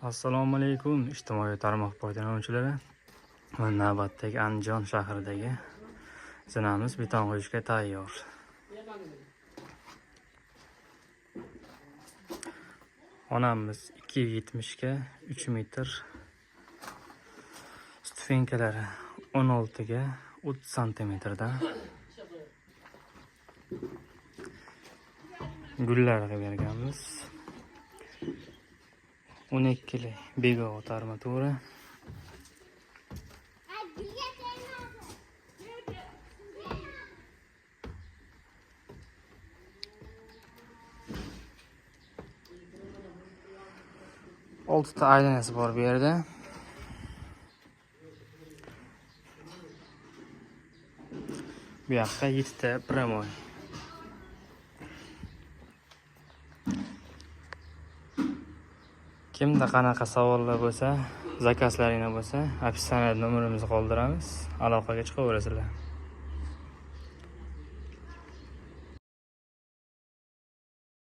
Assalomu alaykum ijtimoiy tarmoq foydalanuvchilari. Navbatdagi Andijon shahridagi zinamiz beton qo'yishga tayyor. Onamiz 270 ga 3 metr, stufenkalari 16 ga 30 santimetrdan gullarga berganmiz. 12 li begovat armatura. Oltita aylanasi bor bu yerda. Bu yoqqa 7 ta primoy. Kimda qanaqa savollar bo'lsa, zakazlaringiz bo'lsa, opsiyaniyada nomerimizni qoldiramiz. Aloqaga chiqaverasizlar.